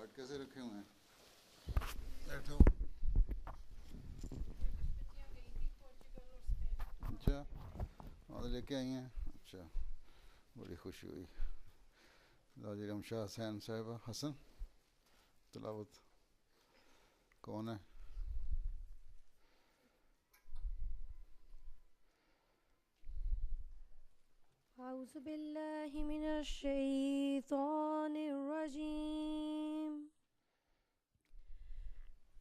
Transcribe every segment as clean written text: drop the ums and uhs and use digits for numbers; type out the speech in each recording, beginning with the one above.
Card کیسے رکھے ہوئے ہیں؟ بیٹھو. اچھا وہاں لے کے آئی ہیں. اچھا بڑی خوشی ہوئی. راجی رمشاہ حسین صاحبہ حسن تلاوت کون ہے؟ اعوذ باللہ من الشیطان الرجیم.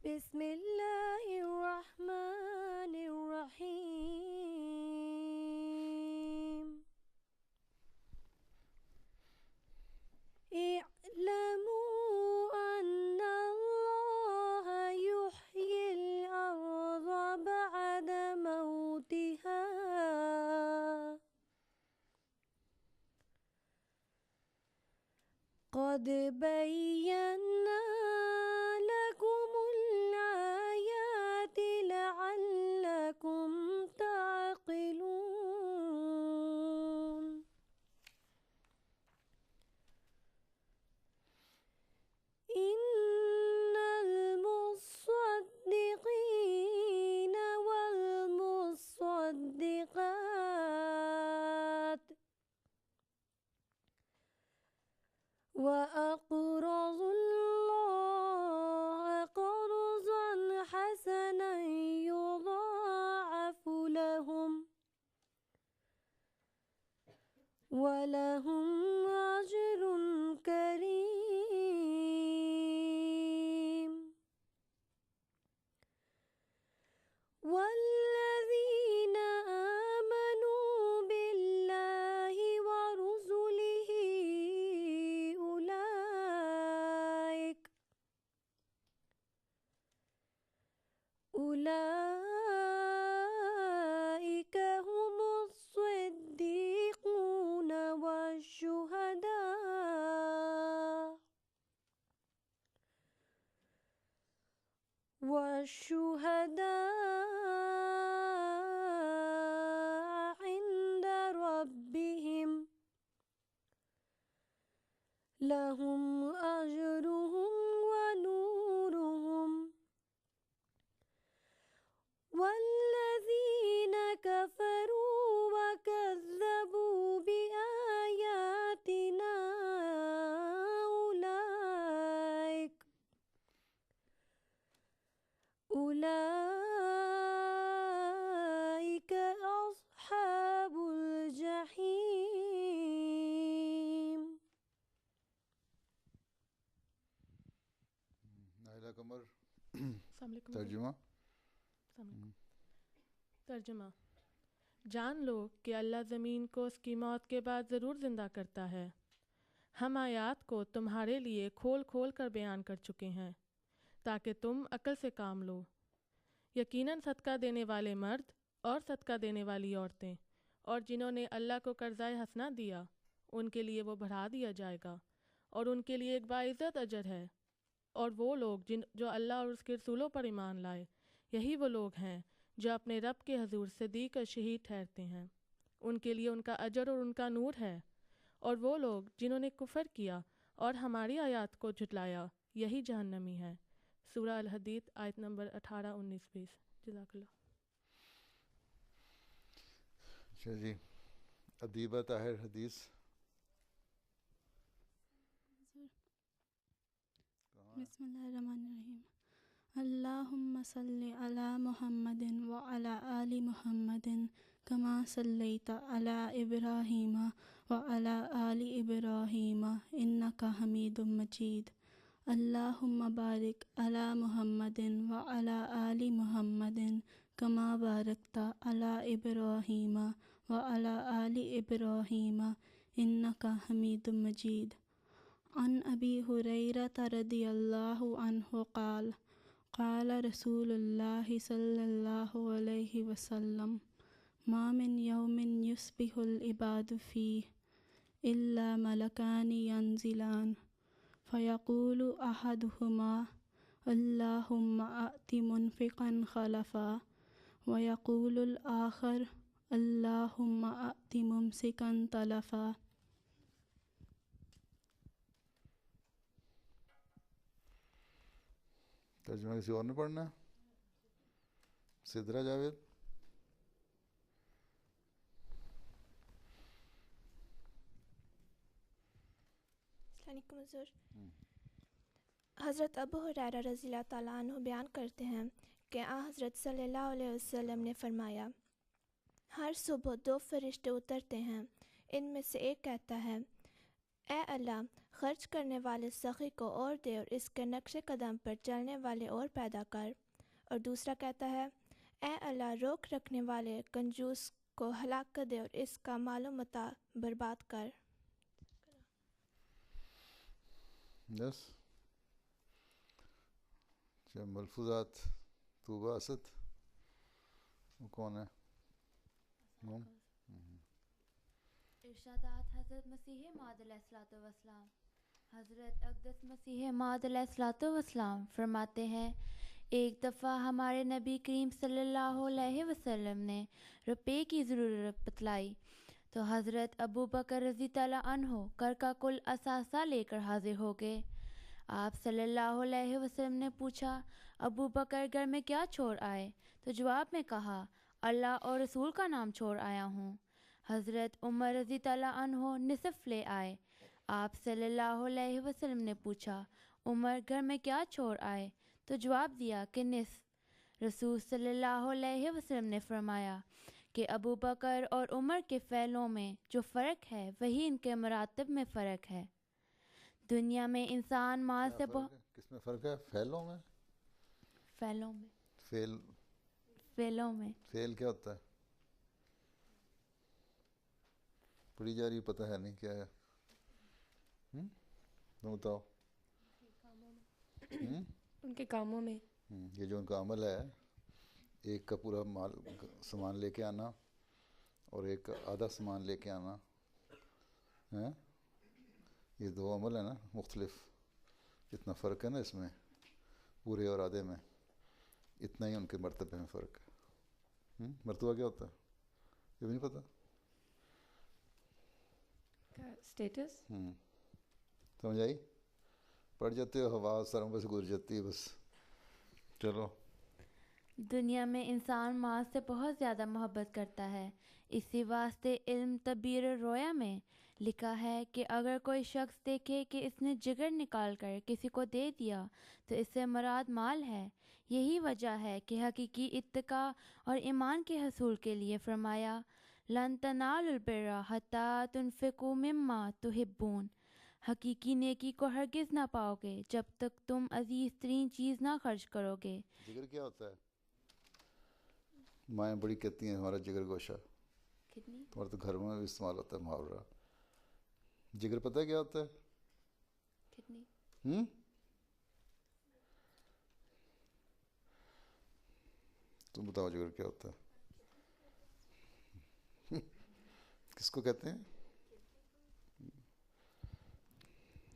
بسم اللہ الرحمن الرحیم. اعلموا ان اللہ یحیی الارض بعد موتها قد بینا لکم الآیات لعلکم تعقلون. ان المصدقین والمصدقات وَأَقْرَضُوا اللَّهَ قَرْضًا حَسَنًا يُضَاعَفُ لَهُمْ وَلَهُمْ أَجْرٌ كَرِيمٌ. وَالَّذِينَ آمَنُوا بِاللَّهِ وَرُسُلِهِ أولئك هم الصديقون والشهداء عند ربهم لهم أجرهم ونورهم. والذين كفروا وكذبوا بآياتنا أولئك أصحاب الجحيم. نائلہ قمر السلام علیکم. ترجمہ. ترجمہ. جان لو کہ اللہ زمین کو اس کی موت کے بعد ضرور زندہ کرتا ہے. ہم آیات کو تمہارے لیے کھول کھول کر بیان کر چکے ہیں تاکہ تم عقل سے کام لو. یقیناً صدقہ دینے والے مرد اور صدقہ دینے والی عورتیں اور جنہوں نے اللہ کو قرضۂ حسنہ دیا ان کے لیے وہ بڑھا دیا جائے گا اور ان کے لیے ایک باعزت اجر ہے. اور وہ لوگ جو اللہ اور اس کے رسولوں پر ایمان لائے یہی وہ لوگ ہیں جو اپنے رب کے حضور صدیق اور شہید ٹھہرتے ہیں. ان کے لیے ان کا اجر اور ان کا نور ہے. اور وہ لوگ جنہوں نے کفر کیا اور ہماری آیات کو جھٹلایا یہی جہنمی ہے. سورہ الحدید آیت نمبر 18 19 20. جزاک اللہ. اچھا جی ادیبہ طاہر حدیث. بسم اللہ الرحمن الرحیم. اللہم صلی علی محمد وعلی آل محمد کما صلیت علی ابراہیم وعلی آل ابراہیم انک حمید مجید. اللہم بارک علی محمد وعلی آل محمد کما بارکت علی ابراہیم وعلی آل ابراہیم انک حمید مجید. عن ابی ہریرہ رضی اللہ عنہ قال قال رسول اللہ صلی اللہ علیہ وسلم ما من یوم یصبح العباد فیہ الا ملکان ینزلان فیقول احدہما اللہم آت منفقا خلفا ویقول الآخر اللہم آت ممسکا تلفا. ترجمہ کسی اور نے پڑھنا ہے؟ سدرا جاوید. السلام علیکم حضور. حضرت ابو ہریرہ رضی اللہ تعالیٰ عنہ بیان کرتے ہیں کہ حضرت صلی اللہ علیہ وسلم نے فرمایا، ہر صبح 2 فرشتے اترتے ہیں. ان میں سے ایک کہتا ہے، اے اللہ، خرچ کرنے والے سخی کو اور دے اور اس کے نقش قدم پر چلنے والے اور پیدا کر. اور دوسرا کہتا ہے، اے اللہ، روک رکھنے والے کنجوس کو ہلاک کر دے اور اس کا مال و متاع برباد کر. یس. اچھا، ملفوظات طوبہ اسد وہ کون ہے؟ ارشادات حضرت مسیح موعود علیہ الصلوۃ والسلام. حضرت اقدس مسیح موعود علیہ الصلوۃ والسلام فرماتے ہیں، ایک دفعہ ہمارے نبی کریم صلی اللہ علیہ وسلم نے روپے کی ضرورت بتلائی تو حضرت ابو بکر رضی اللہ عنہ گھر کا کل اثاثہ لے کر حاضر ہو گئے. آپ صلی اللہ علیہ وسلم نے پوچھا، ابو بکر گھر میں کیا چھوڑ آئے؟ تو جواب میں کہا، اللہ اور رسول کا نام چھوڑ آیا ہوں. حضرت عمر رضی اللہ عنہ نصف لے آئے. آپ صلی اللہ علیہ وسلم نے پوچھا، عمر گھر میں کیا چھوڑ آئے؟ تو جواب دیا کہ نصف. رسول صلی اللہ علیہ وسلم نے فرمایا کہ ابو بکر اور عمر کے فعلوں میں جو فرق ہے وہی ان کے مراتب میں فرق ہے. دنیا میں انسان مال سے کس میں فرق ہے؟ فعلوں میں؟ فعلوں میں. فعلوں میں فعل کیا ہوتا ہے؟ پڑھی جا رہی پتہ ہے نہیں کیا ہے؟ تم بتاؤ. ان کے کاموں میں. یہ جو ان کا عمل ہے، ایک کا پورا مال سامان لے کے آنا اور ایک کا آدھا سامان لے کے آنا، یہ 2 عمل ہیں نا مختلف. اتنا فرق ہے نا اس میں، پورے اور آدھے میں، اتنا ہی ان کے مرتبے میں فرق ہے. مرتبہ کیا ہوتا ہے یہ بھی نہیں پتہ؟ اسٹیٹس. سمجھ آئی؟ پڑھ جاتے ہو، ہوا سروں پہ سے گزر جاتی ہے بس. چلو. دنیا میں انسان مال سے بہت زیادہ محبت کرتا ہے. اسی واسطے علم تعبیر رویا میں لکھا ہے کہ اگر کوئی شخص دیکھے کہ اس نے جگر نکال کر کسی کو دے دیا تو اس سے مراد مال ہے. یہی وجہ ہے کہ حقیقی اتقاء اور ایمان کے حصول کے لیے فرمایا، لن تنالوا البر حتی تنفقوا مما تحبون. حقیقی نیکی کو ہرگز نہ پاؤ گے جب تک تم عزیز ترین چیز نہ خرچ کرو گے. جگر کیا ہوتا ہے؟ مائیں بڑی کہتی ہیں ہمارا جگر گوشہ. تمہارے تو گھر میں بھی استعمال ہوتا ہے محاورہ. جگر پتہ ہے کیا ہوتا ہے؟ تم بتاؤ جگر کیا ہوتا ہے؟ کس کو کہتے ہیں؟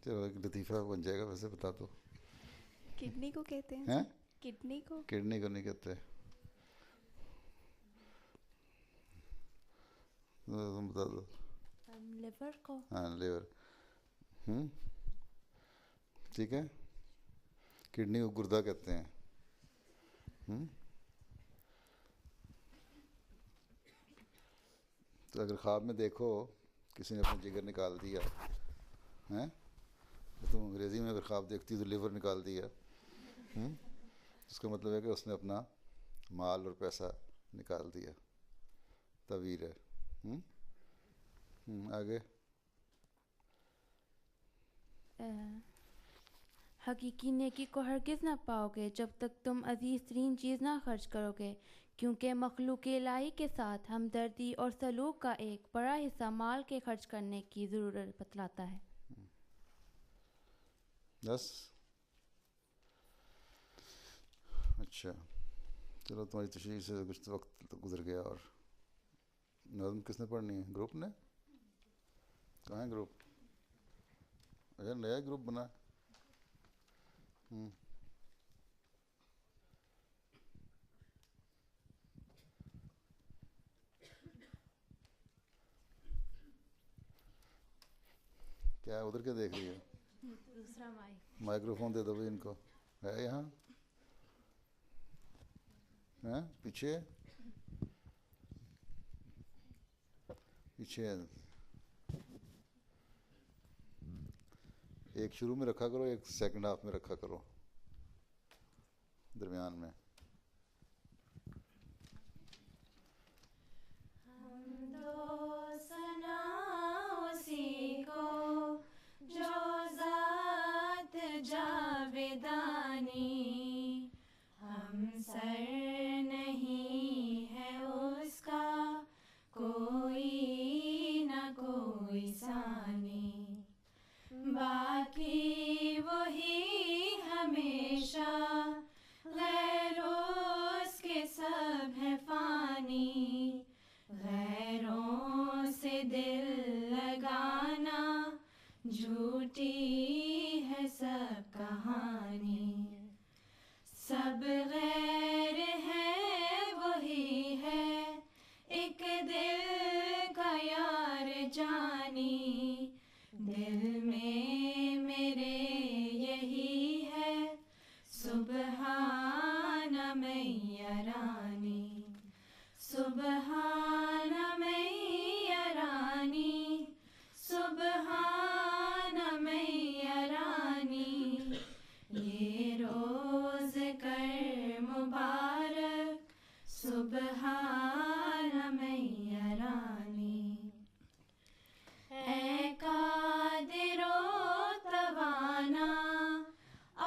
چلو ایک لطیفہ بن جائے گا. ویسے بتا دو. کڈنی کو کہتے ہیں. کڈنی کو نہیں کہتے. تم بتا دو. لیور کو. ہاں لیور. ٹھیک ہے. کڈنی کو گردہ کہتے ہیں. تو اگر خواب میں دیکھو کسی نے اپنا جگر نکال دیا ہے، تم انگریزی میں اگر خواب دیکھتی تو لیور نکال دیا، اس کا مطلب ہے کہ اس نے اپنا مال اور پیسہ نکال دیا. تعبیر ہے. آگے. حقیقی نیکی کو ہرگز نہ پاؤ گے جب تک تم عزیز ترین چیز نہ خرچ کرو گے، کیونکہ مخلوق الہی کے ساتھ ہمدردی اور سلوک کا ایک بڑا حصہ مال کے خرچ کرنے کی ضرورت بتلاتا ہے. بس. اچھا چلو، تمہاری تشریح سے کچھ وقت گزر گیا. اور نظم کس نے پڑھنی ہے؟ گروپ نے؟ کہاں ہے گروپ؟ اچھا نیا گروپ بنا. کیا ادھر کیا دیکھ رہی ہے؟ دوسرا مائکرو فون دے دو بھائی ان کو. ہے یہاں ہیں پیچھے ایک شروع میں رکھا کرو، ایک سیکنڈ ہاف میں رکھا کرو، درمیان میں. جاویدانی ہم سر نہیں ہے اس کا کوئی نہ کوئی ثانی، باقی وہی ہمیشہ غیر اس کے سب ہے فانی، غیروں سے دل لگانا جھوٹی ہے سب کہانی، سب غیر ہے وہی ہے ایک دل کا یار جانی، دل میں میرے یہی ہے سبحان میاں رانی، سبحان میاں رانی، سبحان میاں رانی، یہ روز کر مبارک سبحان میاں رانی، اے قادر و توانا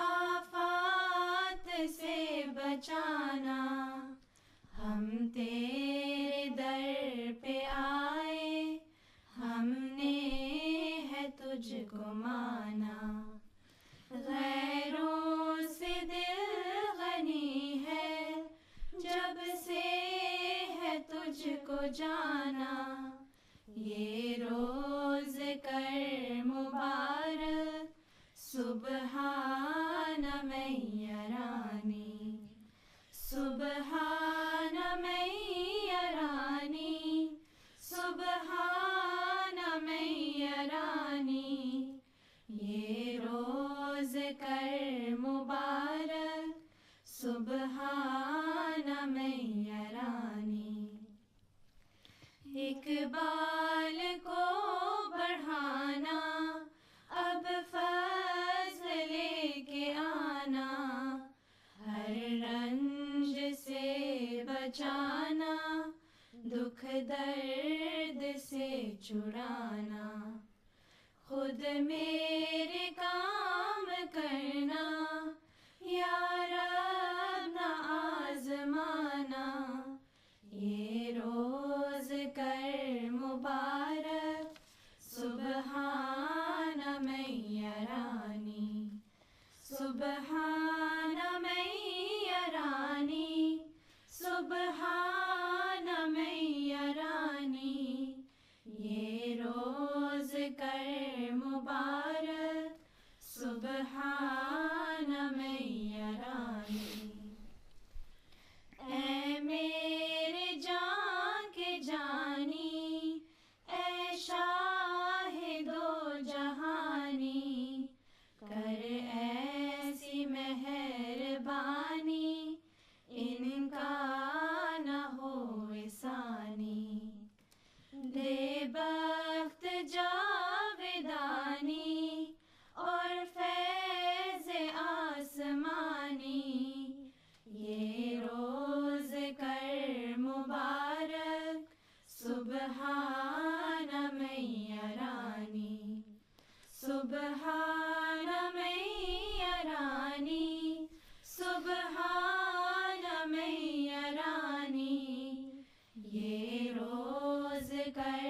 آفات سے بچانا، ہم تیرے در پہ آئے ہم نے ہے تجھ کو مانا، غیروں سے دل غنی ہے جب سے ہے تجھ کو جانا، یہ روز کر مبارک سبحان میاں رانی، سبحان میاں رانی، سبحان میاں رانی، یہ روز کر مبارک سبحان میاں رانی، اقبال کو بڑھانا اب فضل لے کے آنا، ہر رنج سے بچانا دکھ درد سے چھڑانا، خود میرے کام کرنا یا رب نہ آزمانا، یہ روز کر مبارک سبحان میاں رانی، سبحان میاں رانی، سبحان میاں رانی، یہ روز کر مبارک سبحان میاں رانی، اے میرے جان کے جانی، اے شاہد و جہانی، کر ایسی مہربانی ان کا نہ ہو ثانی، دے بخت جاویدانی اور فیض آسمانی، یہ روز کر مبارک سبحان میاں رانی، سبحان میاں رانی، سبحان میاں رانی، یہ روز کر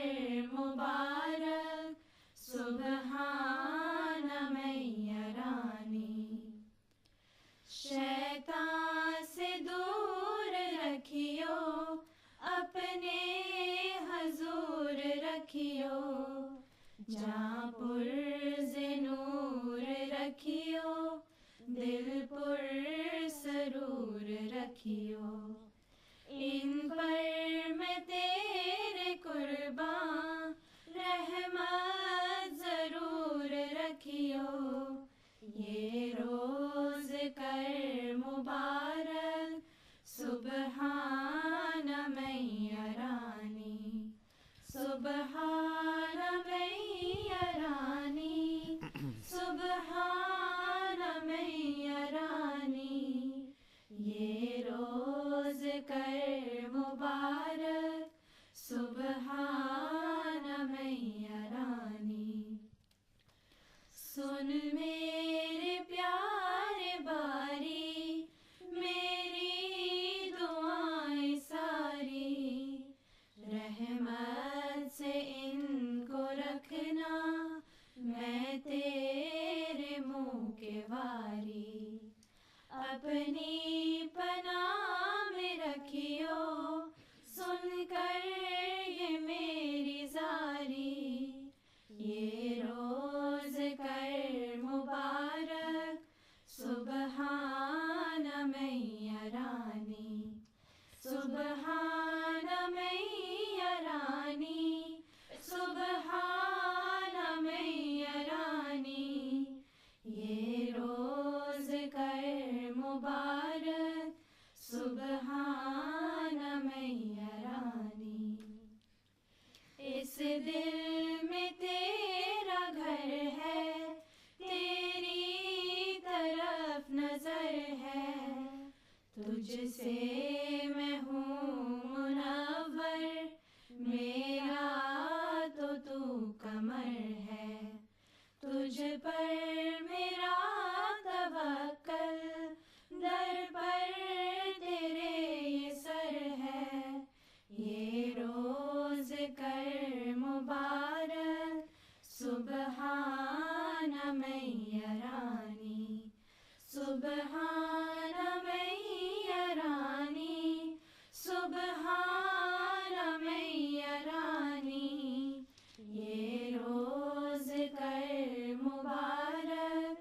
مبارک سبحان میاں رانی، شیطان سے دور رکھیو اپنے حضور رکھیو، جہاں پرز نور رکھیو دل پر سرور رکھیو، ان پر میں تیرے قرباں رحمت ضرور رکھیو، یہ روز کر مبارک سبحان میرے پیارے باری میری دعائیں ساری، رحمت سے ان کو رکھنا میں تیرے منہ کے واری، اپنی پناہ میں رکھیو سن کر یہ میری زاری، یہ روز کر مبارک سبحان میاں رانی، سبحان میاں رانی، سبحان میاں رانی، یہ روز کر مبارک سبحان میاں رانی، اس دل میں تیرا گھر ہے، تیری طرف نظر ہے، تجھ سے میں ہوں منور، میرا تو قمر ہے، تجھ پر میرا توکل، در پر تیرے یہ سر ہے، یہ روز کر مبارک سبحان میاں رانی، سبحان میاں رانی، سبحان میاں رانی، یہ روز کر مبارک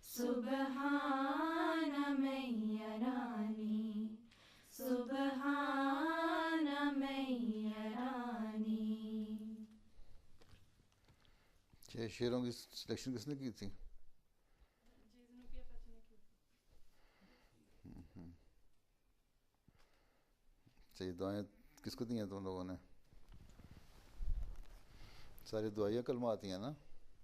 سبحان میاں رانی، سبحان میاں رانی۔ چھ شعروں کی سلیکشن کس نے کی تھی؟ صحیح، دعائیں کس کو دی ہیں تم لوگوں نے؟ ساری دعائیں کلمات ہیں نا؟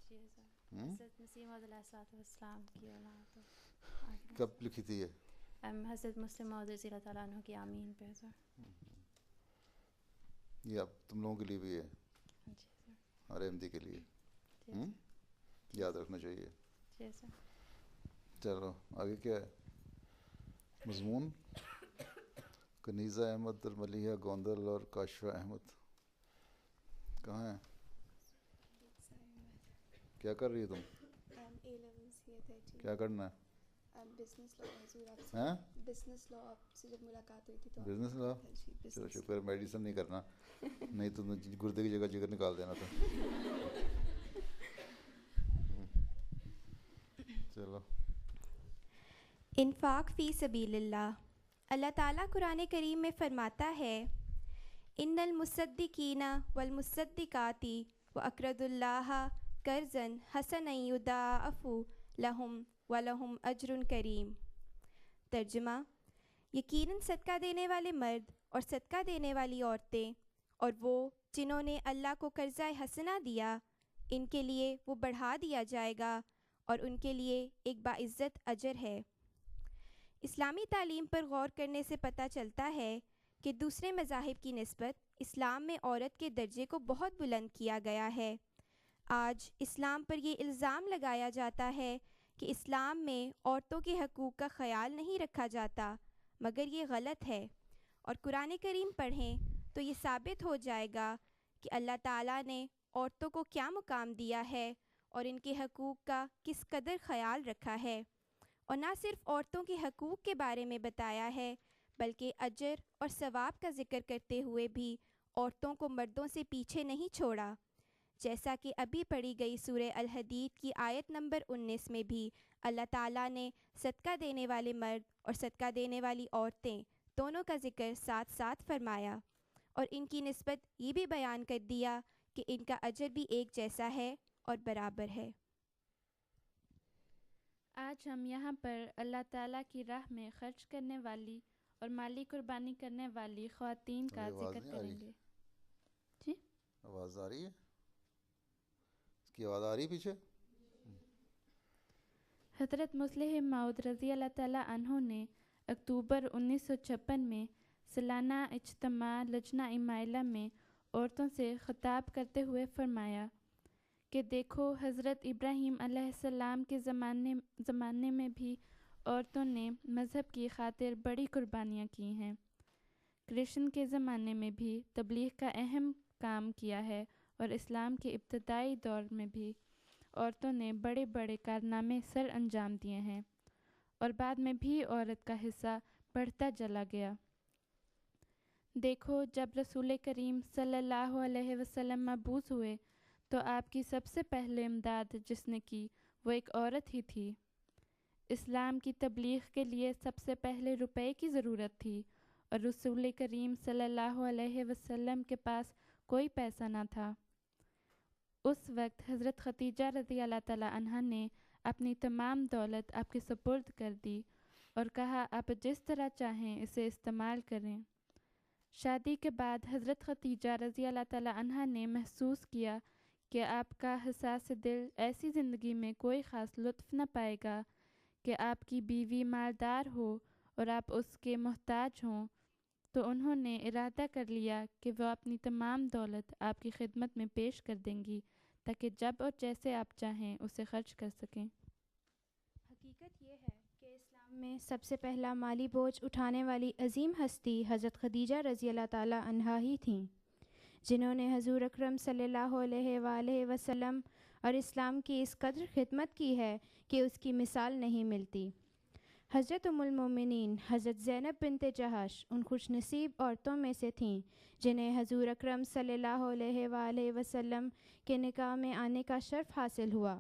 جی سر، حضرت مسیح موعود علیہ الصلوۃ والسلام کی اولاد۔ کب لکھی تھی یہ؟ حضرت مسلم موعود رضی اللہ تعالیٰ عنہ کی آمین پہ سر۔ یہ اب تم لوگوں کے لیے بھی ہے، جی سر، ہر احمدی کے لیے، جی یاد رکھنا چاہیے۔ جی سر۔ چلو آگے کیا ہے مضمون؟ کنیزہ احمد، الملیحہ گوندل اور کاشفہ احمد کہاں ہیں؟ کیا کر رہی ہے تم؟ کیا کرنا ہے؟ بزنس لا حضور، آپ سے ہاں بزنس لا آپ سے جب ملاقات ہوئی تھی تو بزنس لا، جی چلو بزنس شکر، میڈیسن نہیں کرنا، نہیں تو گردے کی جگہ جگر نکال دینا تھا۔ چلو، انفاق فی سبیل اللہ۔ اللہ تعالیٰ قرآن کریم میں فرماتا ہے، ان المصدقین والمصدقات واقرضوا اللہ قرضا حسنا یضاعف لہم ولہم اجر کریم۔ ترجمہ، یقیناً صدقہ دینے والے مرد اور صدقہ دینے والی عورتیں اور وہ جنہوں نے اللہ کو قرضہ حسنہ دیا، ان کے لیے وہ بڑھا دیا جائے گا اور ان کے لیے ایک باعزت اجر ہے۔ اسلامی تعلیم پر غور کرنے سے پتہ چلتا ہے کہ دوسرے مذاہب کی نسبت اسلام میں عورت کے درجے کو بہت بلند کیا گیا ہے۔ آج اسلام پر یہ الزام لگایا جاتا ہے کہ اسلام میں عورتوں کے حقوق کا خیال نہیں رکھا جاتا، مگر یہ غلط ہے، اور قرآن کریم پڑھیں تو یہ ثابت ہو جائے گا کہ اللہ تعالیٰ نے عورتوں کو کیا مقام دیا ہے اور ان کے حقوق کا کس قدر خیال رکھا ہے، اور نہ صرف عورتوں کے حقوق کے بارے میں بتایا ہے بلکہ اجر اور ثواب کا ذکر کرتے ہوئے بھی عورتوں کو مردوں سے پیچھے نہیں چھوڑا، جیسا کہ ابھی پڑھی گئی سورہ الحدید کی آیت نمبر 19 میں بھی اللہ تعالیٰ نے صدقہ دینے والے مرد اور صدقہ دینے والی عورتیں دونوں کا ذکر ساتھ ساتھ فرمایا، اور ان کی نسبت یہ بھی بیان کر دیا کہ ان کا اجر بھی ایک جیسا ہے اور برابر ہے۔ آج ہم یہاں پر اللہ تعالیٰ کی راہ میں خرچ کرنے والی اور مالی قربانی کرنے والی خواتین کا ذکر کریں گے۔ جی آواز آ رہی ہے؟ اس کی آواز آ رہی ہے پیچھے؟ حضرت مسلم موعود رضی اللہ تعالیٰ عنہ نے اکتوبر 1956 میں سالانہ اجتماع لجنہ امائلہ میں عورتوں سے خطاب کرتے ہوئے فرمایا کہ دیکھو حضرت ابراہیم علیہ السلام کے زمانے میں بھی عورتوں نے مذہب کی خاطر بڑی قربانیاں کی ہیں۔ کرشن کے زمانے میں بھی تبلیغ کا اہم کام کیا ہے، اور اسلام کے ابتدائی دور میں بھی عورتوں نے بڑے بڑے کارنامے سر انجام دیے ہیں، اور بعد میں بھی عورت کا حصہ بڑھتا چلا گیا۔ دیکھو جب رسول کریم صلی اللہ علیہ وسلم مبعوث ہوئے تو آپ کی سب سے پہلے امداد جس نے کی وہ ایک عورت ہی تھی۔ اسلام کی تبلیغ کے لیے سب سے پہلے روپے کی ضرورت تھی، اور رسول کریم صلی اللہ علیہ وسلم کے پاس کوئی پیسہ نہ تھا۔ اس وقت حضرت خدیجہ رضی اللہ تعالی عنہا نے اپنی تمام دولت آپ کے سپرد کر دی اور کہا آپ جس طرح چاہیں اسے استعمال کریں۔ شادی کے بعد حضرت خدیجہ رضی اللہ تعالی عنہا نے محسوس کیا کہ آپ کا حساس دل ایسی زندگی میں کوئی خاص لطف نہ پائے گا کہ آپ کی بیوی مالدار ہو اور آپ اس کے محتاج ہوں، تو انہوں نے ارادہ کر لیا کہ وہ اپنی تمام دولت آپ کی خدمت میں پیش کر دیں گی تاکہ جب اور جیسے آپ چاہیں اسے خرچ کر سکیں۔ حقیقت یہ ہے کہ اسلام میں سب سے پہلا مالی بوجھ اٹھانے والی عظیم ہستی حضرت خدیجہ رضی اللہ تعالی عنہا ہی تھیں، جنہوں نے حضور اکرم صلی اللہ علیہ وآلہ وسلم اور اسلام کی اس قدر خدمت کی ہے کہ اس کی مثال نہیں ملتی۔ حضرت ام المومنین حضرت زینب بنت جہش ان خوش نصیب عورتوں میں سے تھیں جنہیں حضور اکرم صلی اللہ علیہ وآلہ وسلم کے نکاح میں آنے کا شرف حاصل ہوا۔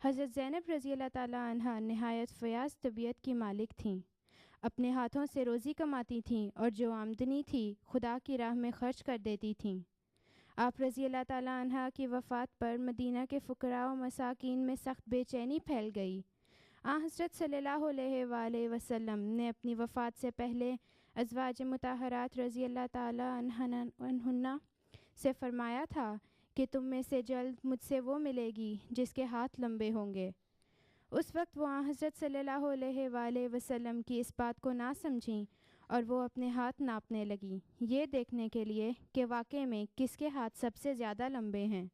حضرت زینب رضی اللہ تعالی عنہا نہایت فیاض طبیعت کی مالک تھیں، اپنے ہاتھوں سے روزی کماتی تھیں اور جو آمدنی تھی خدا کی راہ میں خرچ کر دیتی تھیں۔ آپ رضی اللہ تعالی عنہا کی وفات پر مدینہ کے فقراء و مساکین میں سخت بے چینی پھیل گئی۔ حضرت صلی اللہ علیہ وآلہ وسلم نے اپنی وفات سے پہلے ازواج مطہرات رضی اللہ تعالی عنہن سے فرمایا تھا کہ تم میں سے جلد مجھ سے وہ ملے گی جس کے ہاتھ لمبے ہوں گے۔ اس وقت وہ حضرت صلی اللہ علیہ وآلہ وسلم کی اس بات کو نہ سمجھیں اور وہ اپنے ہاتھ ناپنے لگیں، یہ دیکھنے کے لیے کہ واقعے میں کس کے ہاتھ سب سے زیادہ لمبے ہیں،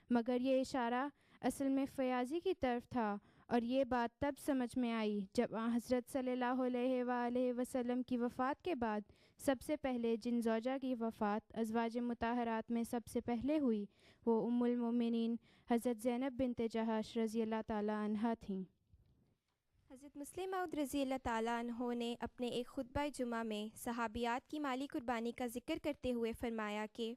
مگر یہ اشارہ اصل میں فیاضی کی طرف تھا، اور یہ بات تب سمجھ میں آئی جب حضرت صلی اللہ علیہ وآلہ وسلم کی وفات کے بعد سب سے پہلے جن زوجہ کی وفات ازواج مطہرات میں سب سے پہلے ہوئی وہ ام المومنین حضرت زینب بنت جہش رضی اللہ تعالی عنہا تھیں۔ حضرت مسلم موعود رضی اللہ تعالیٰ عنہ نے اپنے ایک خطبہ جمعہ میں صحابیات کی مالی قربانی کا ذکر کرتے ہوئے فرمایا کہ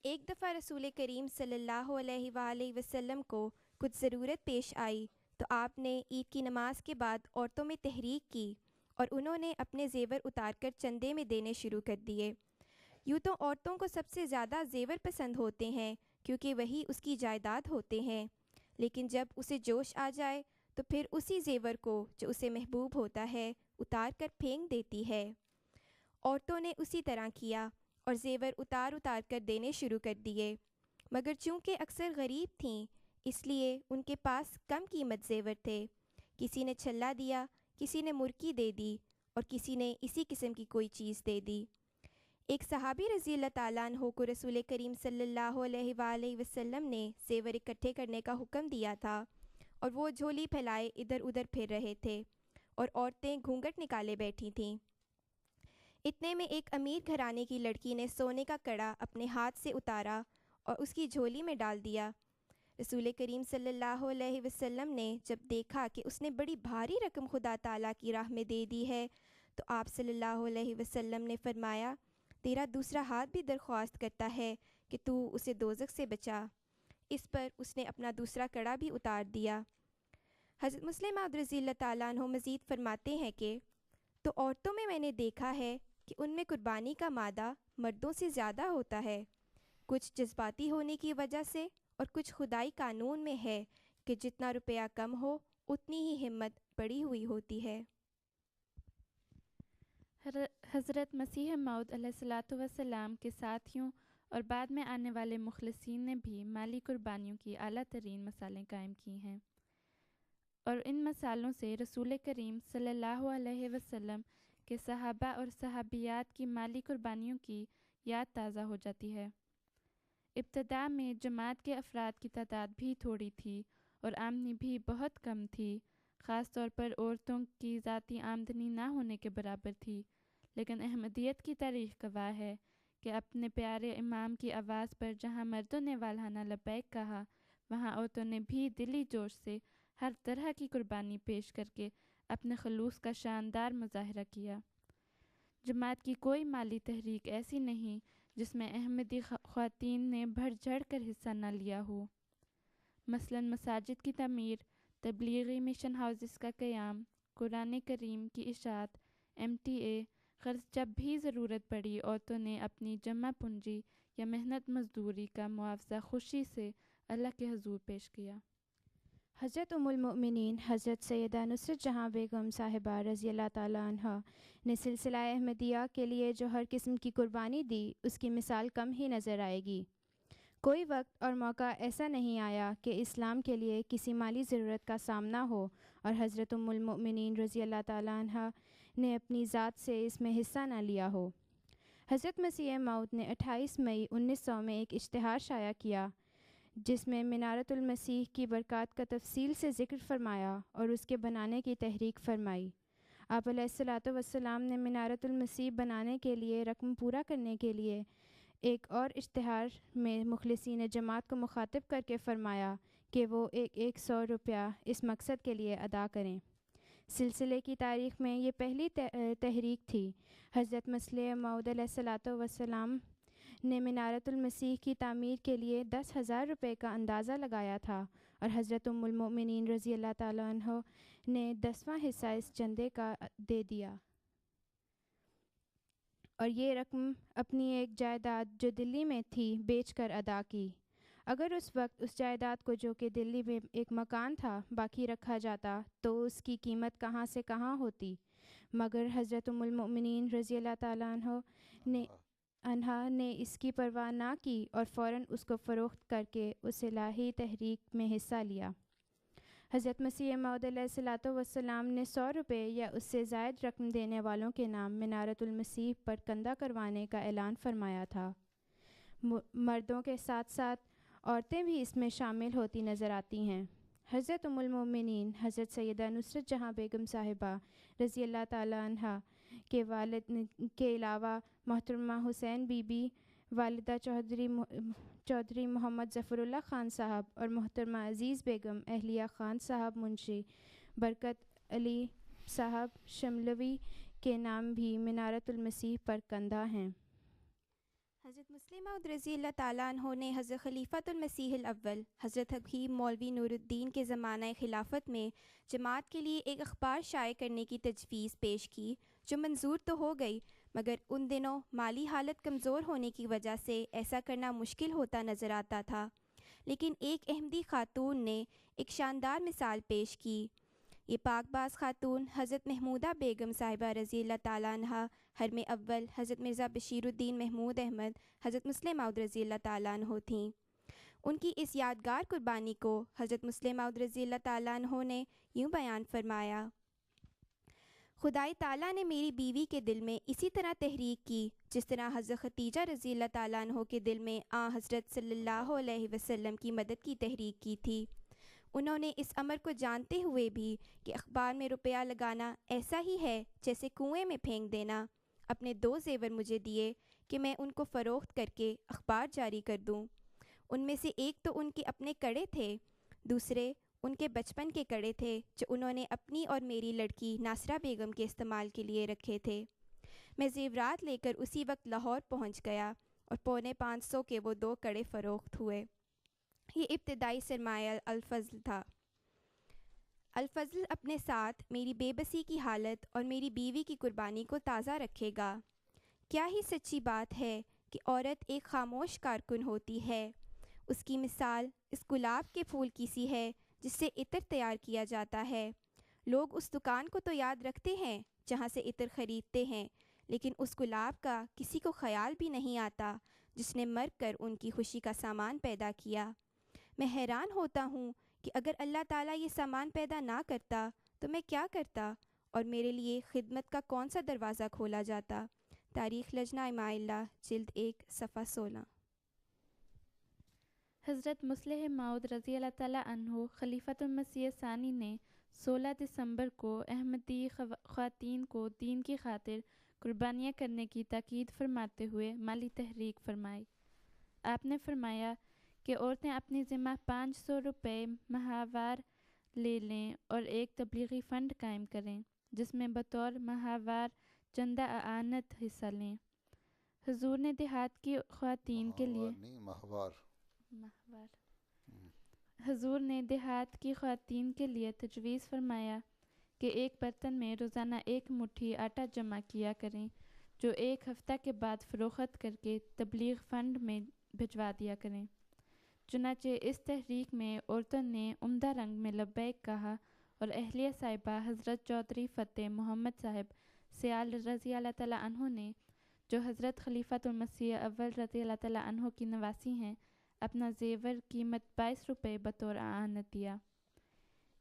ایک دفعہ رسول کریم صلی اللہ علیہ وآلہ وسلم کو کچھ ضرورت پیش آئی تو آپ نے عید کی نماز کے بعد عورتوں میں تحریک کی اور انہوں نے اپنے زیور اتار کر چندے میں دینے شروع کر دیے۔ یوں تو عورتوں کو سب سے زیادہ زیور پسند ہوتے ہیں کیونکہ وہی اس کی جائیداد ہوتے ہیں، لیکن جب اسے جوش آ جائے تو پھر اسی زیور کو جو اسے محبوب ہوتا ہے اتار کر پھینک دیتی ہے۔ عورتوں نے اسی طرح کیا اور زیور اتار کر دینے شروع کر دیے، مگر چونکہ اکثر غریب تھیں اس لیے ان کے پاس کم قیمت زیور تھے۔ کسی نے چھلا دیا، کسی نے مرکی دے دی اور کسی نے اسی قسم کی کوئی چیز دے دی۔ ایک صحابی رضی اللہ تعالیٰ عنہ کو رسول کریم صلی اللہ علیہ وآلہ وسلم نے زیور اکٹھے کرنے کا حکم دیا تھا اور وہ جھولی پھیلائے ادھر ادھر پھر رہے تھے اور عورتیں گھونگھٹ نکالے بیٹھی تھیں۔ اتنے میں ایک امیر گھرانے کی لڑکی نے سونے کا کڑا اپنے ہاتھ سے اتارا اور اس کی جھولی میں ڈال دیا۔ رسول کریم صلی اللہ علیہ وسلم نے جب دیکھا کہ اس نے بڑی بھاری رقم خدا تعالیٰ کی راہ میں دے دی ہے تو آپ صلی اللہ علیہ وسلم نے فرمایا تیرا دوسرا ہاتھ بھی درخواست کرتا ہے کہ تو اسے دوزخ سے بچا۔ اس پر اس نے اپنا دوسرا کڑا بھی اتار دیا۔ حضرت مسلم موعود رضی اللہ تعالیٰ عنہ مزید فرماتے ہیں کہ تو عورتوں میں نے دیکھا ہے کہ ان میں قربانی کا مادہ مردوں سے زیادہ ہوتا ہے، کچھ جذباتی ہونے کی وجہ سے اور کچھ خدائی قانون میں ہے کہ جتنا روپیہ کم ہو اتنی ہی ہمت بڑی ہوئی ہوتی ہے۔ حضرت مسیح موعود علیہ الصلوۃ والسلام کے ساتھیوں اور بعد میں آنے والے مخلصین نے بھی مالی قربانیوں کی اعلیٰ ترین مثالیں قائم کی ہیں، اور ان مثالوں سے رسول کریم صلی اللہ علیہ وسلم کے صحابہ اور صحابیات کی مالی قربانیوں کی یاد تازہ ہو جاتی ہے۔ ابتدا میں جماعت کے افراد کی تعداد بھی تھوڑی تھی اور آمدنی بھی بہت کم تھی، خاص طور پر عورتوں کی ذاتی آمدنی نہ ہونے کے برابر تھی، لیکن احمدیت کی تاریخ گواہ ہے کہ اپنے پیارے امام کی آواز پر جہاں مردوں نے والہانہ لبیک کہا، وہاں عورتوں نے بھی دلی جوش سے ہر طرح کی قربانی پیش کر کے اپنے خلوص کا شاندار مظاہرہ کیا۔ جماعت کی کوئی مالی تحریک ایسی نہیں جس میں احمدی خواتین نے بڑھ چڑھ کر حصہ نہ لیا ہو، مثلاً مساجد کی تعمیر، تبلیغی مشن ہاؤسز کا قیام، قرآن کریم کی اشاعت، MTA، غرض جب بھی ضرورت پڑی عورتوں نے اپنی جمع پونجی یا محنت مزدوری کا معاوضہ خوشی سے اللہ کے حضور پیش کیا۔ حضرت ام المؤمنین حضرت سیدہ نصرت جہاں بیگم صاحبہ رضی اللہ تعالیٰ عنہ نے سلسلہ احمدیہ کے لیے جو ہر قسم کی قربانی دی، اس کی مثال کم ہی نظر آئے گی۔ کوئی وقت اور موقع ایسا نہیں آیا کہ اسلام کے لیے کسی مالی ضرورت کا سامنا ہو اور حضرت ام المؤمنین رضی اللہ تعالیٰ عنہ نے اپنی ذات سے اس میں حصہ نہ لیا ہو۔ حضرت مسیح موعود نے 28 مئی 1900 میں ایک اشتہار شائع کیا جس میں منارۃ المسیح کی برکات کا تفصیل سے ذکر فرمایا اور اس کے بنانے کی تحریک فرمائی۔ آپ علیہ الصلاۃ والسلام نے منارۃ المسیح بنانے کے لیے رقم پورا کرنے کے لیے ایک اور اشتہار میں مخلصین جماعت کو مخاطب کر کے فرمایا کہ وہ 100 روپیہ اس مقصد کے لیے ادا کریں۔ سلسلے کی تاریخ میں یہ پہلی تحریک تھی۔ حضرت مسیح موعود علیہ الصلاۃ والسلام نے منارۃ المسیح کی تعمیر کے لیے 10,000 روپے کا اندازہ لگایا تھا اور حضرت ام المؤمنین رضی اللہ تعالیٰ عنہ نے 10واں حصہ اس چندے کا دے دیا اور یہ رقم اپنی ایک جائیداد جو دلی میں تھی بیچ کر ادا کی۔ اگر اس وقت اس جائیداد کو جو کہ دلی میں ایک مکان تھا باقی رکھا جاتا تو اس کی قیمت کہاں سے کہاں ہوتی، مگر حضرت ام المؤمنین رضی اللہ تعالیٰ عنہ نے اس کی پرواہ نہ کی اور فوراً اس کو فروخت کر کے اس الہی تحریک میں حصہ لیا۔ حضرت مسیح موعود علیہ الصلاۃ والسلام نے 100 روپے یا اس سے زائد رقم دینے والوں کے نام منارۃ المسیح پر کندہ کروانے کا اعلان فرمایا تھا۔ مردوں کے ساتھ ساتھ عورتیں بھی اس میں شامل ہوتی نظر آتی ہیں۔ حضرت ام المؤمنین حضرت سیدہ نصرت جہاں بیگم صاحبہ رضی اللہ تعالیٰ عنہ کے والد کے علاوہ محترمہ حسین بی بی، والدہ چودھری محمد ظفر اللہ خان صاحب اور محترمہ عزیز بیگم اہلیہ خان صاحب منشی برکت علی صاحب شملوی کے نام بھی منارۃ المسیح پر کندہ ہیں۔ حضرت مسلم موعود رضی اللہ تعالیٰ عنہ نے حضرت خلیفۃ المسیح الاول حضرت حکیم مولوی نور الدین کے زمانہ خلافت میں جماعت کے لیے ایک اخبار شائع کرنے کی تجویز پیش کی جو منظور تو ہو گئی، مگر ان دنوں مالی حالت کمزور ہونے کی وجہ سے ایسا کرنا مشکل ہوتا نظر آتا تھا، لیکن ایک احمدی خاتون نے ایک شاندار مثال پیش کی۔ یہ پاک باز خاتون حضرت محمودہ بیگم صاحبہ رضی اللہ تعالیٰ عنہ حرم اول حضرت مرزا بشیر الدین محمود احمد حضرت مسلم موعود رضی اللہ تعالیٰ عنہ تھیں۔ ان کی اس یادگار قربانی کو حضرت مسلم موعود رضی اللہ تعالیٰ عنہ نے یوں بیان فرمایا: خدائی تعالیٰ نے میری بیوی کے دل میں اسی طرح تحریک کی جس طرح حضرت ختیجہ رضی اللہ تعالیٰ عنہ کے دل میں حضرت صلی اللہ علیہ وسلم کی مدد کی تحریک کی تھی۔ انہوں نے اس امر کو جانتے ہوئے بھی کہ اخبار میں روپیہ لگانا ایسا ہی ہے جیسے کنویں میں پھینک دینا، اپنے 2 زیور مجھے دیے کہ میں ان کو فروخت کر کے اخبار جاری کر دوں۔ ان میں سے ایک تو ان کے اپنے کڑے تھے، دوسرے ان کے بچپن کے کڑے تھے جو انہوں نے اپنی اور میری لڑکی ناصرہ بیگم کے استعمال کے لیے رکھے تھے۔ میں زیورات لے کر اسی وقت لاہور پہنچ گیا اور 550 کے وہ 2 کڑے فروخت ہوئے۔ یہ ابتدائی سرمایہ الفضل تھا۔ الفضل اپنے ساتھ میری بے بسی کی حالت اور میری بیوی کی قربانی کو تازہ رکھے گا۔ کیا ہی سچی بات ہے کہ عورت ایک خاموش کارکن ہوتی ہے۔ اس کی مثال اس گلاب کے پھول کی سی ہے جس سے عطر تیار کیا جاتا ہے۔ لوگ اس دکان کو تو یاد رکھتے ہیں جہاں سے عطر خریدتے ہیں، لیکن اس گلاب کا کسی کو خیال بھی نہیں آتا جس نے مر کر ان کی خوشی کا سامان پیدا کیا۔ میں حیران ہوتا ہوں کہ اگر اللہ تعالیٰ یہ سامان پیدا نہ کرتا تو میں کیا کرتا اور میرے لیے خدمت کا کون سا دروازہ کھولا جاتا۔ تاریخ لجنہ اماء اللہ جلد 1 صفحہ 16۔ حضرت مصلح موعود رضی اللہ تعالیٰ عنہ خلیفۃ المسیح ثانی نے 16 دسمبر کو احمدی خواتین کو دین کی خاطر قربانیاں کرنے کی تاکید فرماتے ہوئے مالی تحریک فرمائی۔ آپ نے فرمایا کہ عورتیں اپنی ذمہ 500 روپے ماہوار لے لیں اور ایک تبلیغی فنڈ قائم کریں جس میں بطور ماہوار چندہ اعانت حصہ لیں۔ حضور نے دیہات کی خواتین کے لیے حضور نے دیہات کی خواتین کے لیے تجویز فرمایا کہ ایک برتن میں روزانہ 1 مٹھی آٹا جمع کیا کریں جو 1 ہفتہ کے بعد فروخت کر کے تبلیغ فنڈ میں بھجوا دیا کریں۔ چنانچہ اس تحریک میں عورتوں نے عمدہ رنگ میں لبیک کہا اور اہلیہ صاحبہ حضرت چودھری فتح محمد صاحب سیال رضی اللہ تعالیٰ عنہ نے جو حضرت خلیفۃ المسیح اول رضی اللہ تعالیٰ عنہ کی نواسی ہیں اپنا زیور قیمت 22 روپے بطور اعانت دیا۔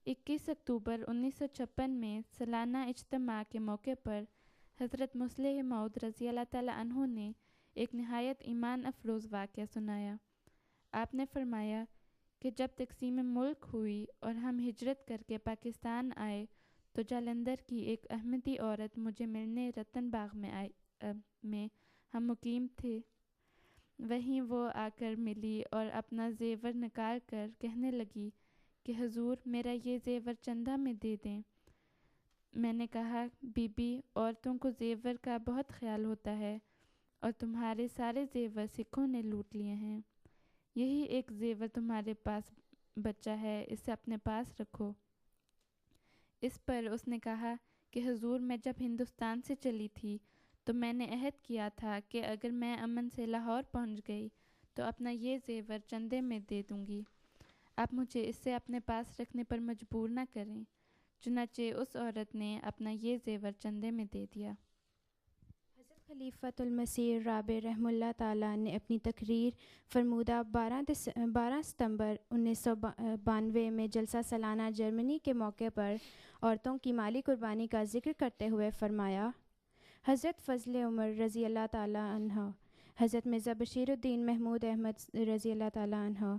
21 اکتوبر 1956 میں سالانہ اجتماع کے موقع پر حضرت مصلح موعود رضی اللہ تعالیٰ عنہ نے ایک نہایت ایمان افروز واقعہ سنایا۔ آپ نے فرمایا کہ جب تقسیم ملک ہوئی اور ہم ہجرت کر کے پاکستان آئے تو جالندھر کی ایک احمدی عورت مجھے ملنے رتن باغ میں ہم مقیم تھے، وہیں وہ آ کر ملی اور اپنا زیور نکال کر کہنے لگی کہ حضور میرا یہ زیور چندہ میں دے دیں۔ میں نے کہا بی بی عورتوں کو زیور کا بہت خیال ہوتا ہے اور تمہارے سارے زیور سکھوں نے لوٹ لیے ہیں، یہی ایک زیور تمہارے پاس بچا ہے، اسے اپنے پاس رکھو۔ اس پر اس نے کہا کہ حضور میں جب ہندوستان سے چلی تھی تو میں نے عہد کیا تھا کہ اگر میں امن سے لاہور پہنچ گئی تو اپنا یہ زیور چندے میں دے دوں گی، آپ مجھے اسے اپنے پاس رکھنے پر مجبور نہ کریں۔ چنانچہ اس عورت نے اپنا یہ زیور چندے میں دے دیا۔ حضرت خلیفۃ المسیح رابع رحمہ اللہ تعالیٰ نے اپنی تقریر فرمودہ 12 ستمبر 1992 میں جلسہ سالانہ جرمنی کے موقع پر عورتوں کی مالی قربانی کا ذکر کرتے ہوئے فرمایا، حضرت فضل عمر رضی اللہ تعالیٰ عنہ، حضرت مرزا بشیر الدین محمود احمد رضی اللہ تعالیٰ عنہ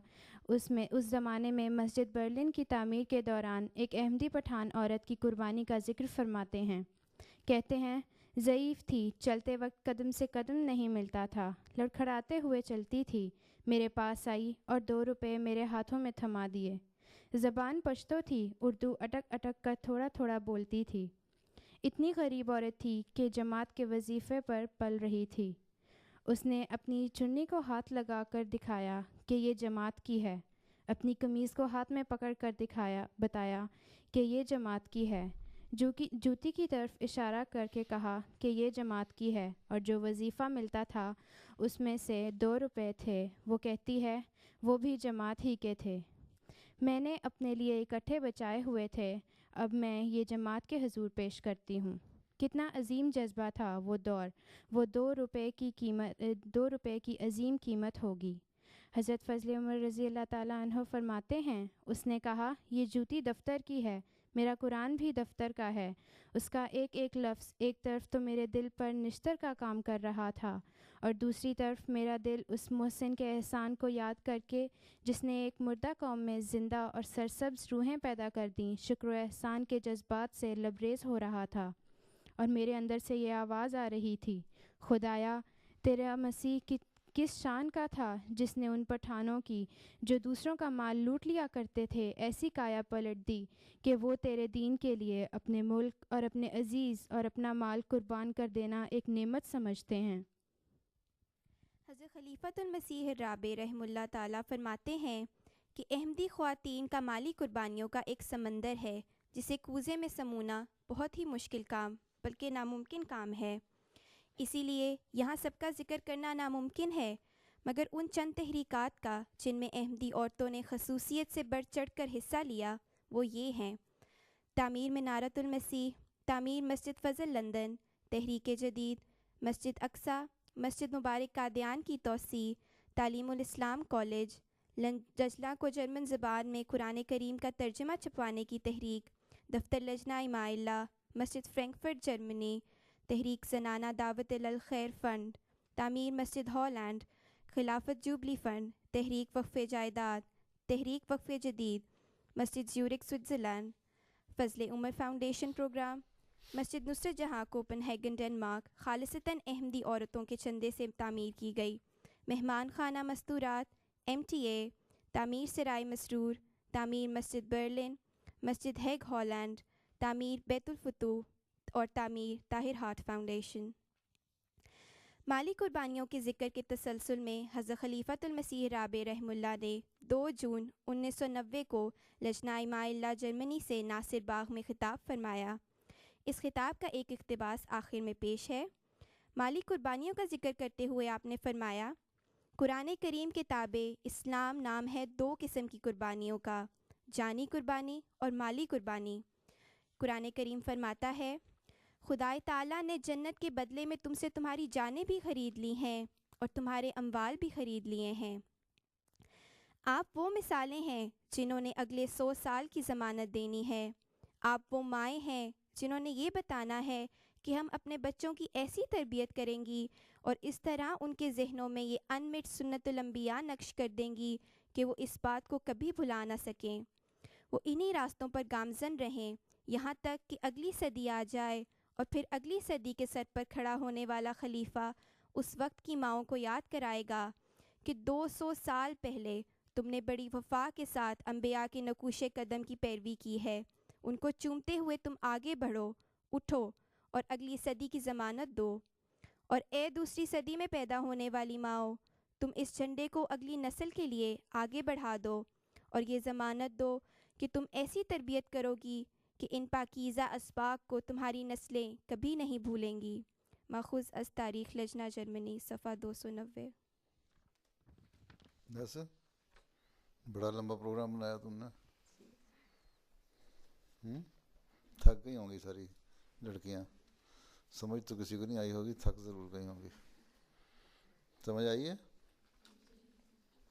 اس زمانے میں مسجد برلن کی تعمیر کے دوران ایک احمدی پٹھان عورت کی قربانی کا ذکر فرماتے ہیں۔ کہتے ہیں ضعیف تھی، چلتے وقت قدم سے قدم نہیں ملتا تھا، لڑکھڑاتے ہوئے چلتی تھی، میرے پاس آئی اور 2 روپے میرے ہاتھوں میں تھما دیے۔ زبان پشتو تھی، اردو اٹک اٹک کر تھوڑا تھوڑا بولتی تھی۔ اتنی غریب عورت تھی کہ جماعت کے وظیفے پر پل رہی تھی۔ اس نے اپنی چنی کو ہاتھ لگا کر دکھایا کہ یہ جماعت کی ہے، اپنی قمیض کو ہاتھ میں پکڑ کر بتایا کہ یہ جماعت کی ہے، جوتی کی طرف اشارہ کر کے کہا کہ یہ جماعت کی ہے، اور جو وظیفہ ملتا تھا اس میں سے 2 روپے تھے، وہ کہتی ہے وہ بھی جماعت ہی کے تھے، میں نے اپنے لیے اکٹھے بچائے ہوئے تھے، اب میں یہ جماعت کے حضور پیش کرتی ہوں۔ کتنا عظیم جذبہ تھا وہ دور، وہ 2 روپے کی عظیم قیمت ہوگی۔ حضرت فضل عمر رضی اللہ تعالیٰ عنہ فرماتے ہیں، اس نے کہا یہ جوتی دفتر کی ہے، میرا قرآن بھی دفتر کا ہے، اس کا ایک ایک لفظ ایک طرف تو میرے دل پر نشتر کا کام کر رہا تھا اور دوسری طرف میرا دل اس محسن کے احسان کو یاد کر کے جس نے ایک مردہ قوم میں زندہ اور سرسبز روحیں پیدا کر دیں، شکر و احسان کے جذبات سے لبریز ہو رہا تھا، اور میرے اندر سے یہ آواز آ رہی تھی، خدایا تیرا مسیح کس شان کا تھا جس نے ان پٹھانوں کی جو دوسروں کا مال لوٹ لیا کرتے تھے ایسی کایا پلٹ دی کہ وہ تیرے دین کے لیے اپنے ملک اور اپنے عزیز اور اپنا مال قربان کر دینا ایک نعمت سمجھتے ہیں۔ حضرت خلیفۃ المسیح رابع رحمہ اللہ تعالیٰ فرماتے ہیں کہ احمدی خواتین کا مالی قربانیوں کا ایک سمندر ہے جسے کوزے میں سمونا بہت ہی مشکل کام بلکہ ناممکن کام ہے، اسی لیے یہاں سب کا ذکر کرنا ناممکن ہے، مگر ان چند تحریکات کا جن میں احمدی عورتوں نے خصوصیت سے بڑھ چڑھ کر حصہ لیا وہ یہ ہیں: تعمیر منارۃ المسیح، تعمیر مسجد فضل لندن، تحریک جدید، مسجد اقصیٰ، مسجد مبارک قادیان کی توسیع، تعلیم الاسلام کالج، لجنہ کو جرمن زبان میں قرآن کریم کا ترجمہ چھپوانے کی تحریک، دفتر لجنہ اماء اللہ، مسجد فرینکفرٹ جرمنی، تحریک زنانہ دعوت الخیر فنڈ، تعمیر مسجد ہالینڈ، خلافت جوبلی فنڈ، تحریک وقف جائیداد، تحریک وقف جدید، مسجد زیورک سوئٹزرلینڈ، فضل عمر فاؤنڈیشن پروگرام، مسجد نصرت جہاں کوپن ہیگن ڈنمارک خالصتاً احمدی عورتوں کے چندے سے تعمیر کی گئی، مہمان خانہ مستورات، MTA، تعمیر سرائے مسرور، تعمیر مسجد برلن، مسجد ہیگ ہالینڈ، تعمیر بیت الفتوح اور تعمیر طاہر ہارٹ فاؤنڈیشن۔ مالی قربانیوں کے ذکر کے تسلسل میں حضرت خلیفۃ المسیح رابع رحمہ اللہ نے 2 جون 1990 کو لجنہ اماء اللہ جرمنی سے ناصر باغ میں خطاب فرمایا۔ اس خطاب کا ایک اقتباس آخر میں پیش ہے۔ مالی قربانیوں کا ذکر کرتے ہوئے آپ نے فرمایا، قرآن کریم کے تابع اسلام نام ہے 2 قسم کی قربانیوں کا، جانی قربانی اور مالی قربانی۔ قرآن کریم فرماتا ہے، خدائے تعالیٰ نے جنت کے بدلے میں تم سے تمہاری جانیں بھی خرید لی ہیں اور تمہارے اموال بھی خرید لیے ہیں۔ آپ وہ مثالیں ہیں جنہوں نے اگلے 100 سال کی ضمانت دینی ہے۔ آپ وہ مائیں ہیں جنہوں نے یہ بتانا ہے کہ ہم اپنے بچوں کی ایسی تربیت کریں گی اور اس طرح ان کے ذہنوں میں یہ انمٹ سنت الانبیاء نقش کر دیں گی کہ وہ اس بات کو کبھی بھلا نہ سکیں۔ وہ انہی راستوں پر گامزن رہیں یہاں تک کہ اگلی صدی آ جائے، اور پھر اگلی صدی کے سر پر کھڑا ہونے والا خلیفہ اس وقت کی ماؤں کو یاد کرائے گا کہ 200 سال پہلے تم نے بڑی وفا کے ساتھ انبیاء کے نقوش قدم کی پیروی کی ہے، ان کو چومتے ہوئے تم آگے بڑھو، اٹھو اور اگلی صدی کی ضمانت دو۔ اور اے دوسری صدی میں پیدا ہونے والی ماؤں، تم اس جھنڈے کو اگلی نسل کے لیے آگے بڑھا دو اور یہ ضمانت دو کہ تم ایسی تربیت کرو گی کہ ان پاکیزہ اسباق کو تمہاری نسلیں کبھی نہیں بھولیں گی۔ ماخوذ از تاریخ لجنہ جرمنی، صفحہ 290۔ ویسے بڑا لمبا پروگرام بنایا تم نے، تھک گئی ہوں گی ساری لڑکیاں، سمجھ تو کسی کو نہیں آئی ہوگی، تھک ضرور گئی ہوں گی۔ سمجھ آئی ہے؟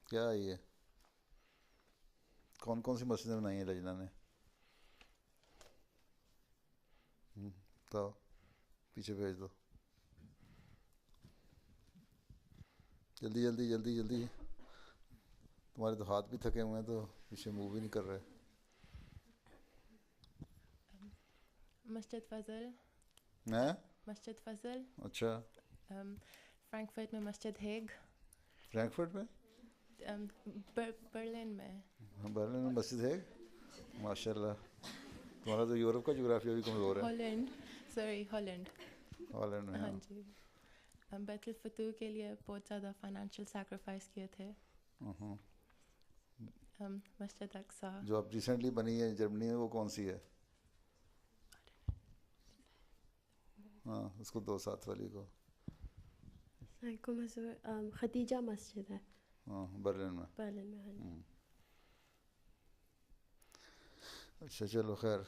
کیا آئی ہے؟ کون کون سی مسجدیں بنائی ہیں لجنہ نے؟ تو پیچھے بھیج دو، جلدی جلدی جلدی جلدی، تمہارے تو ہاتھ بھی تھکے ہوئے ہیں تو پیچھے موو بھی نہیں کر رہے۔ مسجد فضل، مسجد فضل، اچھا، فرینکفرٹ میں مسجد ہیگ، فرینکفرٹ میں، برلن میں، برلن میں مسجد ہیگ، ماشاء اللہ، تمہارا تو یورپ کا جغرافیہ بھی کمزور ہے۔ ہالینڈ، سوری ہالینڈ، ہالینڈ میں، ہاں جی، بیت الفتوح کے لیے بہت زیادہ فائنینشیل سیکریفائس کیے تھے۔ مسجد اقصیٰ جو اب ریسنٹلی بنی ہے جرمنی میں، وہ کون سی ہے؟ ہاں، اس کو 2 ساتھ والی کو، خدیجہ مسجد ہے، ہاں، برلن میں، برلن میں۔ اچھا چلو خیر۔